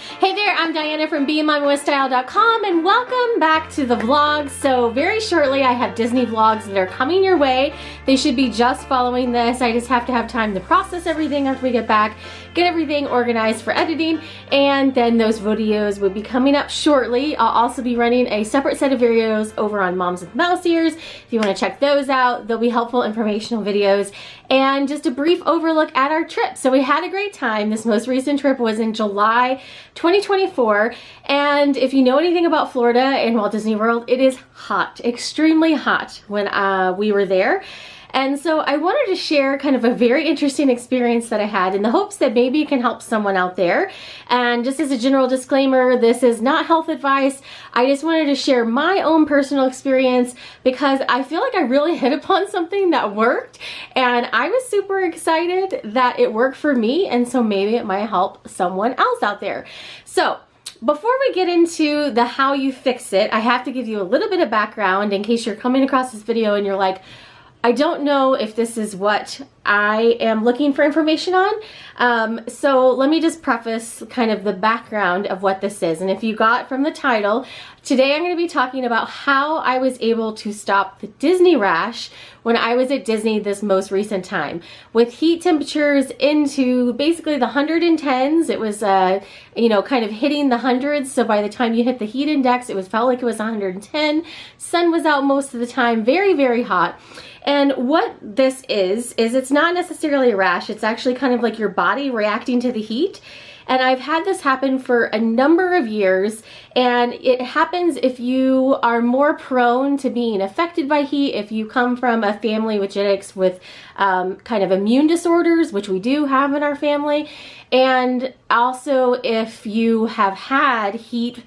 Hey there, I'm Diana from BeMyWithStyle.com and welcome back to the vlog. So very shortly I have Disney vlogs that are coming your way. They should be just following this. I just have to have time to process everything after we get back, get everything organized for editing, and then those videos will be coming up shortly. I'll also be running a separate set of videos over on Moms with Mouse Ears. If you want to check those out, they'll be helpful informational videos and just a brief overlook at our trip. So we had a great time. This most recent trip was in July 2024, and if you know anything about Florida and Walt Disney World, it is hot, extremely hot when we were there. And so I wanted to share kind of a very interesting experience that I had in the hopes that maybe it can help someone out there. And just as a general disclaimer, this is not health advice. I just wanted to share my own personal experience because I feel like I really hit upon something that worked. And I was super excited that it worked for me. And so maybe it might help someone else out there. So before we get into the how you fix it, I have to give you a little bit of background in case you're coming across this video and you're like, I don't know if this is what I am looking for information on. So let me just preface kind of the background of what this is. And if you got from the title, today I'm going to be talking about how I was able to stop the Disney rash when I was at Disney this most recent time. With heat temperatures into basically the 110s, it was, you know, kind of hitting the hundreds. So by the time you hit the heat index, felt like it was 110. Sun was out most of the time, very, very hot. And what this is it's not necessarily a rash. It's actually kind of like your body reacting to the heat. And I've had this happen for a number of years, and it happens if you are more prone to being affected by heat, if you come from a family with genetics with kind of immune disorders, which we do have in our family, and also if you have had heat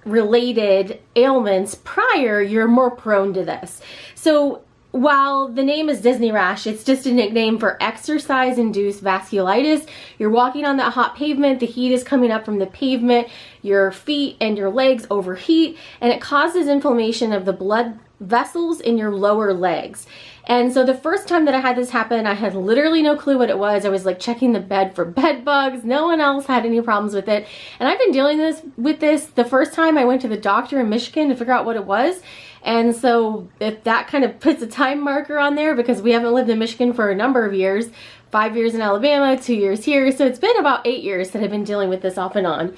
related ailments prior, you're more prone to this. So while the name is Disney rash, it's just a nickname for exercise-induced vasculitis. You're walking on that hot pavement, the heat is coming up from the pavement, your feet and your legs overheat, and it causes inflammation of the blood vessels in your lower legs. And so the first time that I had this happen, I had literally no clue what it was. I was like checking the bed for bed bugs. No one else had any problems with it. And I've been dealing with this the first time I went to the doctor in Michigan to figure out what it was. And so if that kind of puts a time marker on there, because we haven't lived in Michigan for a number of years, 5 years in Alabama, 2 years here. So it's been about 8 years that I've been dealing with this off and on.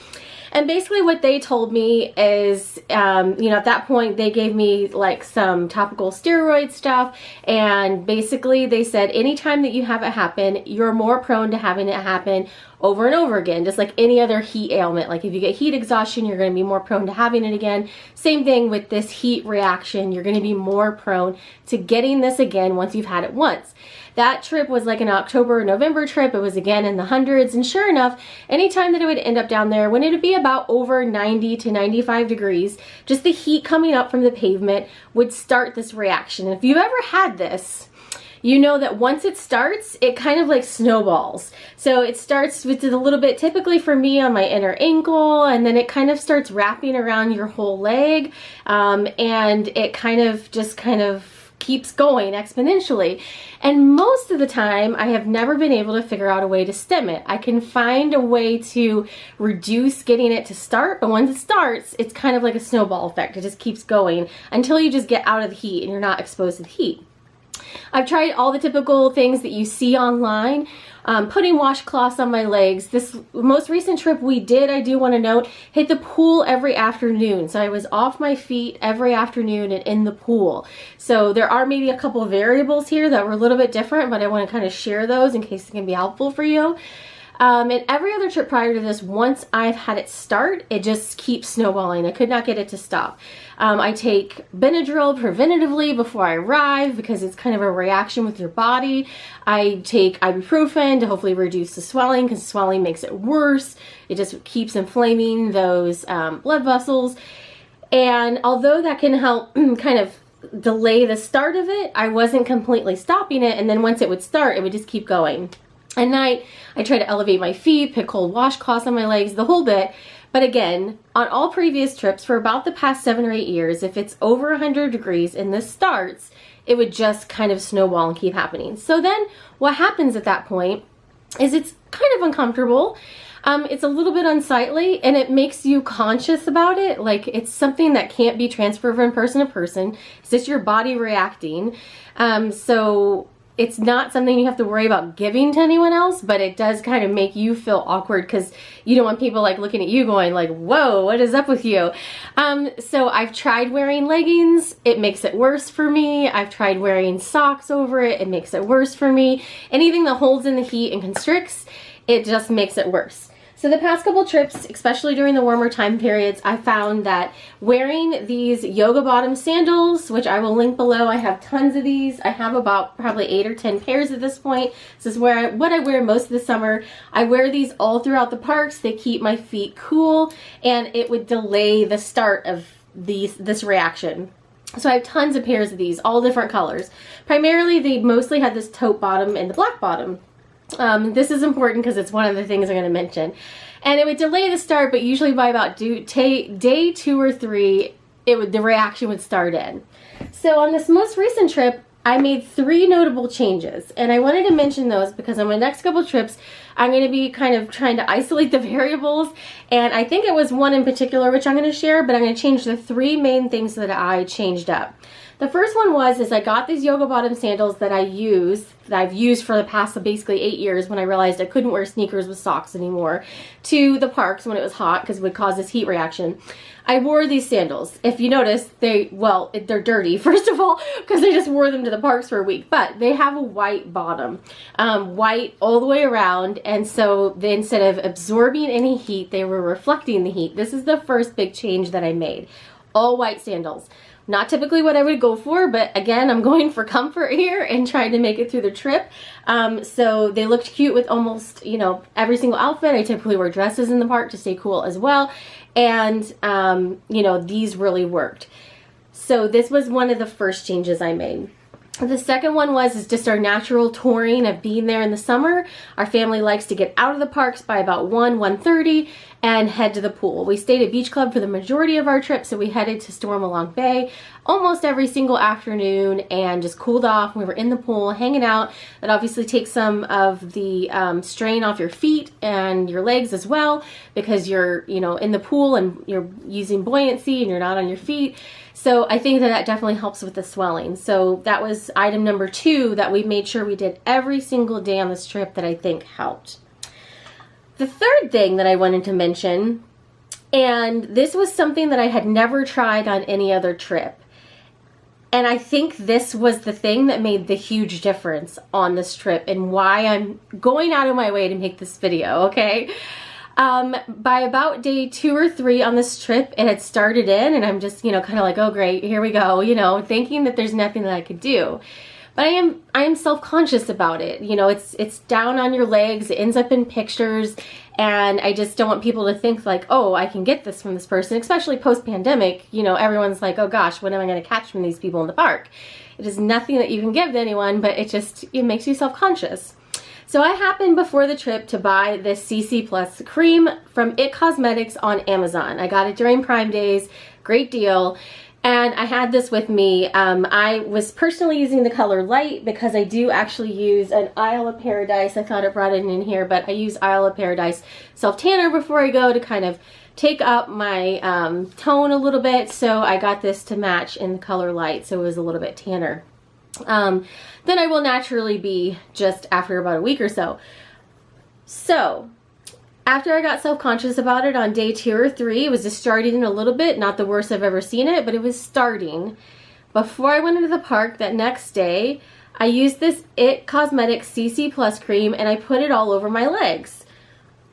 And basically what they told me is, you know, at that point they gave me like some topical steroid stuff, and basically they said anytime that you have it happen, you're more prone to having it happen over and over again, just like any other heat ailment. Like if you get heat exhaustion, you're going to be more prone to having it again. Same thing with this heat reaction, you're going to be more prone to getting this again once you've had it once. That trip was like an October or November trip. It was again in the hundreds, and sure enough, anytime that it would end up down there, when it would be about over 90 to 95 degrees, just the heat coming up from the pavement would start this reaction. And if you've ever had this, you know that once it starts, it kind of like snowballs. So it starts with a little bit, typically for me, on my inner ankle, and then it kind of starts wrapping around your whole leg, and it kind of keeps going exponentially. And most of the time, I have never been able to figure out a way to stem it. I can find a way to reduce getting it to start, but once it starts, it's kind of like a snowball effect. It just keeps going until you just get out of the heat and you're not exposed to the heat. I've tried all the typical things that you see online, putting washcloths on my legs. This most recent trip we did, I do want to note, hit the pool every afternoon. So I was off my feet every afternoon and in the pool. So there are maybe a couple of variables here that were a little bit different, but I want to kind of share those in case it can be helpful for you. And every other trip prior to this, once I've had it start, it just keeps snowballing. I could not get it to stop. I take Benadryl preventatively before I arrive because it's kind of a reaction with your body. I take ibuprofen to hopefully reduce the swelling, because swelling makes it worse. It just keeps inflaming those blood vessels. And although that can help kind of delay the start of it, I wasn't completely stopping it. And then once it would start, it would just keep going. At night, I try to elevate my feet, put cold washcloths on my legs, the whole bit. But again, on all previous trips for about the past 7 or 8 years, if it's over 100 degrees and this starts, it would just kind of snowball and keep happening. So then what happens at that point is it's kind of uncomfortable. It's a little bit unsightly, and it makes you conscious about it. Like, it's something that can't be transferred from person to person. It's just your body reacting. So it's not something you have to worry about giving to anyone else, but it does kind of make you feel awkward because you don't want people like looking at you going like, whoa, what is up with you? So I've tried wearing leggings. It makes it worse for me. I've tried wearing socks over it. It makes it worse for me. Anything that holds in the heat and constricts, it just makes it worse. So the past couple trips, especially during the warmer time periods, I found that wearing these yoga bottom sandals, which I will link below, I have tons of these. I have about probably 8 or 10 pairs at this point. This is what I wear most of the summer. I wear these all throughout the parks. They keep my feet cool, and it would delay the start of this reaction. So I have tons of pairs of these, all different colors. Primarily, they mostly had this taupe bottom and the black bottom. This is important because it's one of the things I'm going to mention. And it would delay the start, but usually by about day 2 or 3, the reaction would start in. So on this most recent trip, I made 3 notable changes, and I wanted to mention those because on my next couple trips, I'm going to be kind of trying to isolate the variables, and I think it was one in particular which I'm going to share, but I'm going to change the 3 main things that I changed up. The first one is I got these yoga bottom sandals that I've used for the past basically 8 years when I realized I couldn't wear sneakers with socks anymore to the parks when it was hot because it would cause this heat reaction. I wore these sandals. If you notice, they're dirty, first of all, because I just wore them to the parks for a week, but they have a white bottom, white all the way around, and so instead of absorbing any heat, they were reflecting the heat. This is the first big change that I made. All white sandals. Not typically what I would go for, but again, I'm going for comfort here and trying to make it through the trip. So they looked cute with almost, every single outfit. I typically wear dresses in the park to stay cool as well. And, these really worked. So this was one of the first changes I made. The second one is just our natural touring of being there in the summer. Our family likes to get out of the parks by about 1:30 and head to the pool. We stayed at Beach Club for the majority of our trip, so we headed to Stormalong Bay almost every single afternoon and just cooled off. We were in the pool hanging out. That obviously takes some of the strain off your feet and your legs as well because you're in the pool and you're using buoyancy and you're not on your feet. So I think that definitely helps with the swelling. So that was item number 2 that we made sure we did every single day on this trip that I think helped. The third thing that I wanted to mention, and this was something that I had never tried on any other trip, and I think this was the thing that made the huge difference on this trip and why I'm going out of my way to make this video, okay? By about day 2 or 3 on this trip, it had started in, and I'm just, kind of like, oh great, here we go, thinking that there's nothing that I could do. But I am self-conscious about it. It's down on your legs, it ends up in pictures, and I just don't want people to think like, oh, I can get this from this person, especially post-pandemic. Everyone's like, oh gosh, what am I going to catch from these people in the park? It is nothing that you can give to anyone, but it makes you self-conscious. So I happened before the trip to buy this CC Plus cream from IT Cosmetics on Amazon. I got it during Prime Days, great deal. And I had this with me. I was personally using the color Light because I do actually use an Isle of Paradise. I thought it brought it in here, but I use Isle of Paradise self-tanner before I go to kind of take up my tone a little bit. So I got this to match in the color Light, so it was a little bit tanner. Then I will naturally be just after about a week or so. So after I got self-conscious about it on day 2 or 3, it was just starting a little bit, not the worst I've ever seen it, but it was starting. Before I went into the park that next day, I used this IT Cosmetics CC Plus cream and I put it all over my legs.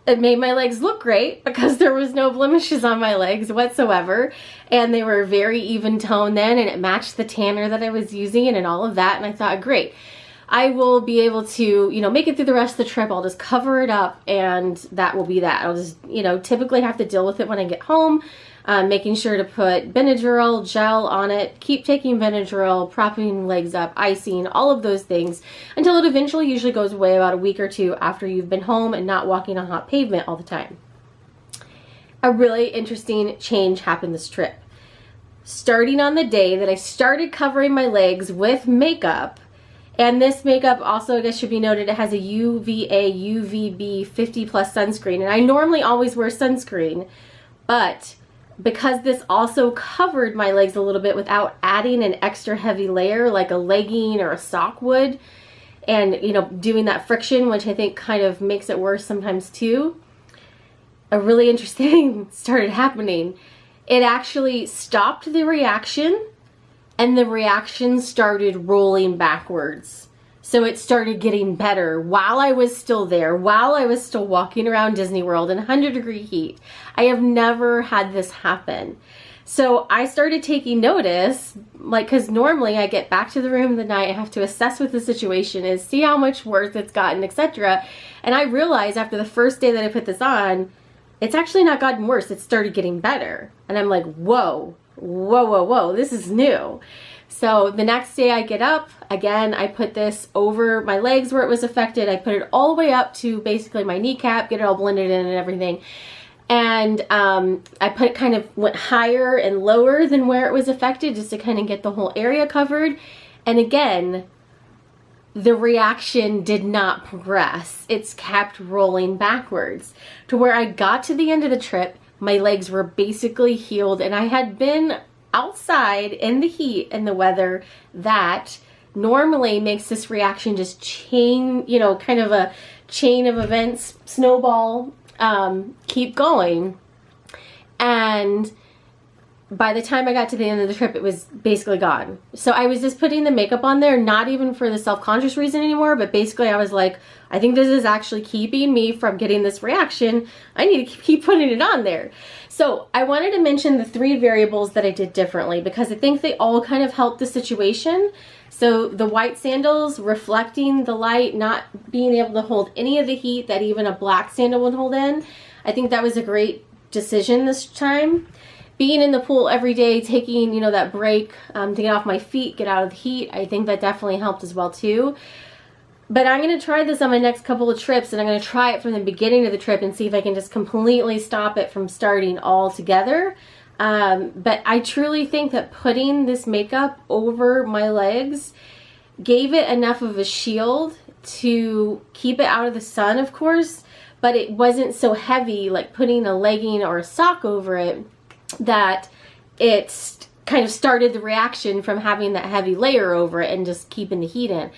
It made my legs look great because there was no blemishes on my legs whatsoever, and they were very even toned then, and it matched the tanner that I was using and all of that, and I thought, great. I will be able to, make it through the rest of the trip. I'll just cover it up and that will be that. I'll just, typically have to deal with it when I get home, making sure to put Benadryl gel on it, keep taking Benadryl, propping legs up, icing, all of those things until it eventually usually goes away about a week or 2 after you've been home and not walking on hot pavement all the time. A really interesting change happened this trip. Starting on the day that I started covering my legs with makeup, And this makeup also, I guess, should be noted, it has a UVA, UVB 50 plus sunscreen. And I normally always wear sunscreen, but because this also covered my legs a little bit without adding an extra heavy layer like a legging or a sock would, and, you know, doing that friction, which I think kind of makes it worse sometimes too, a really interesting thing started happening. It actually stopped the reaction, and the reaction started rolling backwards. So it started getting better while I was still there, while I was still walking around Disney World in 100-degree heat. I have never had this happen. So I started taking notice, like, because normally I get back to the room the night, I have to assess what the situation is, see how much worse it's gotten, etc. And I realized after the first day that I put this on, it's actually not gotten worse, it started getting better. And I'm like, whoa, whoa, whoa, whoa, this is new. So the next day I get up, again, I put this over my legs where it was affected. I put it all the way up to basically my kneecap, get it all blended in and everything. And I put it kind of went higher and lower than where it was affected just to kind of get the whole area covered. And again, the reaction did not progress. It's kept rolling backwards to where I got to the end of the trip, my legs were basically healed, and I had been outside in the heat and the weather that normally makes this reaction just chain, you know, kind of a chain of events, snowball, keep going. And by the time I got to the end of the trip, it was basically gone. So I was just putting the makeup on there, not even for the self-conscious reason anymore, but basically I was like, I think this is actually keeping me from getting this reaction. I need to keep putting it on there. So I wanted to mention the 3 variables that I did differently because I think they all kind of helped the situation. So the white sandals reflecting the light, not being able to hold any of the heat that even a black sandal would hold in. I think that was a great decision this time. Being in the pool every day, taking, you know, that break to get off my feet, get out of the heat, I think that definitely helped as well too. But I'm going to try this on my next couple of trips, and I'm going to try it from the beginning of the trip and see if I can just completely stop it from starting altogether. But I truly think that putting this makeup over my legs gave it enough of a shield to keep it out of the sun, of course, but it wasn't so heavy like putting a legging or a sock over it that it kind of started the reaction from having that heavy layer over it and just keeping the heat in.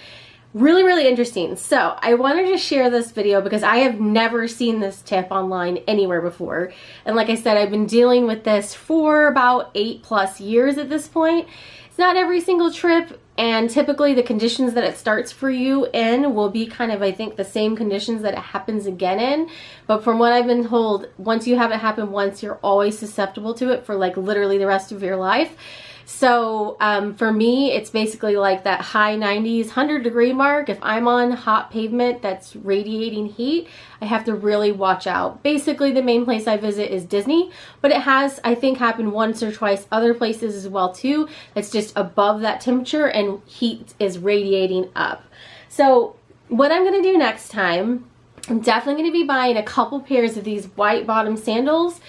Really, really interesting. So I wanted to share this video because I have never seen this tip online anywhere before. And like I said, I've been dealing with this for about 8+ years at this point. It's not every single trip, and typically the conditions that it starts for you in will be kind of, I think, the same conditions that it happens again in. But from what I've been told, once you have it happen once, you're always susceptible to it for like literally the rest of your life. So for me, it's basically like that high 90s, 100-degree mark. If I'm on hot pavement that's radiating heat, I have to really watch out. Basically, the main place I visit is Disney, but it has, I think, happened once or twice other places as well too. It's just above that temperature and heat is radiating up. So what I'm going to do next time, I'm definitely going to be buying a couple pairs of these white bottom sandals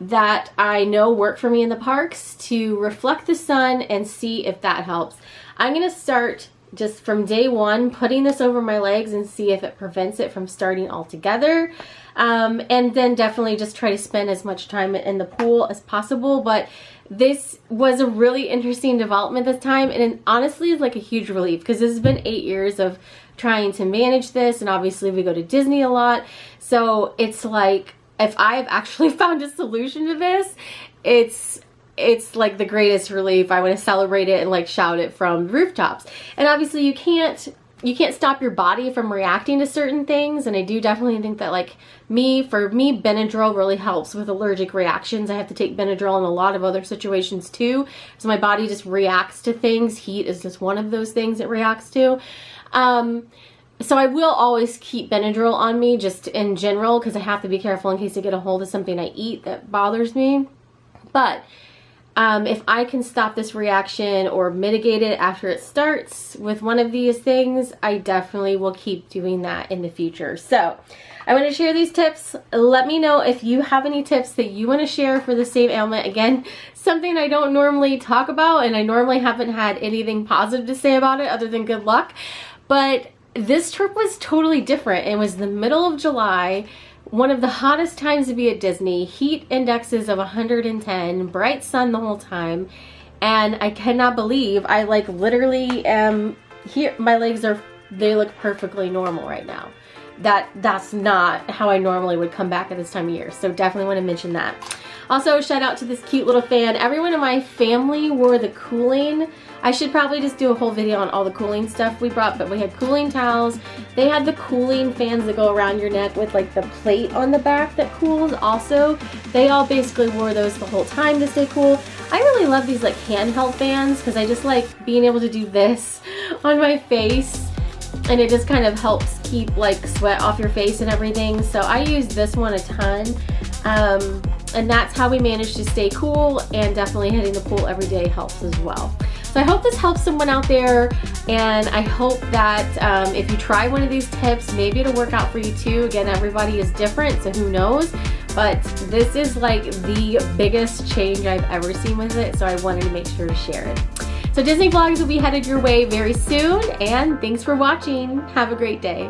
that I know work for me in the parks to reflect the sun and see if that helps. I'm going to start just from day one putting this over my legs and see if it prevents it from starting altogether. And then definitely just try to spend as much time in the pool as possible. But this was a really interesting development this time, and it honestly is like a huge relief because this has been 8 years of trying to manage this, and obviously we go to Disney a lot. So it's like, if I've actually found a solution to this, it's like the greatest relief. I want to celebrate it and like shout it from rooftops. And obviously you can't stop your body from reacting to certain things, and I do definitely think that like for me Benadryl really helps with allergic reactions. I have to take Benadryl in a lot of other situations too, so my body just reacts to things. Heat is just one of those things it reacts to. So I will always keep Benadryl on me just in general because I have to be careful in case I get a hold of something I eat that bothers me. But if I can stop this reaction or mitigate it after it starts with one of these things, I definitely will keep doing that in the future. So I want to share these tips. Let me know if you have any tips that you want to share for the same ailment. Again, something I don't normally talk about, and I normally haven't had anything positive to say about it other than good luck. But this trip was totally different. It was the middle of July, one of the hottest times to be at Disney, heat indexes of 110, bright sun the whole time, and I cannot believe I like literally am here. My legs they look perfectly normal right now. That's not how I normally would come back at this time of year, so definitely want to mention that. Also, shout out to this cute little fan. Everyone in my family wore the cooling. I should probably just do a whole video on all the cooling stuff we brought, but we had cooling towels. They had the cooling fans that go around your neck with like the plate on the back that cools also. They all basically wore those the whole time to stay cool. I really love these like handheld fans because I just like being able to do this on my face, and it just kind of helps keep like sweat off your face and everything. So I use this one a ton. And that's how we manage to stay cool, and definitely hitting the pool every day helps as well. So I hope this helps someone out there, and I hope that if you try one of these tips, maybe it'll work out for you too. Again, everybody is different, so who knows? But this is like the biggest change I've ever seen with it, so I wanted to make sure to share it. So Disney vlogs will be headed your way very soon, and thanks for watching. Have a great day.